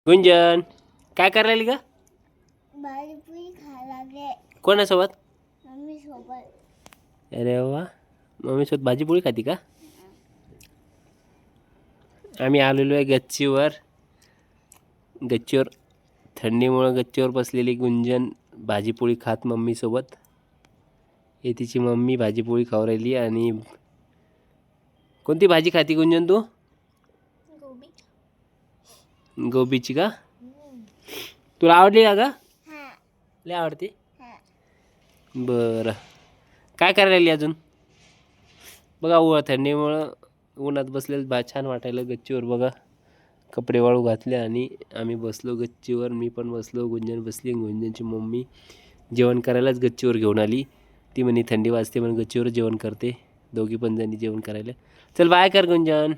गुंजन काय करायली का? पाणीपुरी खायला लागले कोणासोबत? मम्मी सोबत. अरे वा, मम्मीसोबत भाजीपोळी खाती का? आम्ही आलेलो आहे गच्चीवर. गच्चीवर थंडीमुळं गच्चीवर बसलेली गुंजन भाजीपोळी खात मम्मीसोबत. हे तिची मम्मी भाजीपोळी खाऊ राहिली. आणि कोणती भाजी खाती गुंजन तू? गोबी. गोबीची का? तुला आवडली का ग? हा लय आवडते. हा. बरं, काय करायला लागली अजून? बघा थंडीमुळं उन्हात बसलेलं छान वाटायला गच्चीवर. बघा कपडे वाळू घातले आणि आम्ही बसलो गच्चीवर. मी पण बसलो, गुंजन बसली. गुंजनची मम्मी जेवण करायलाच गच्चीवर घेऊन आली. ती म्हणे थंडी वाजते म्हणून गच्चीवर जेवण करते. दोघी पण जणी जेवण करायला. चल बाय कर गुंजन.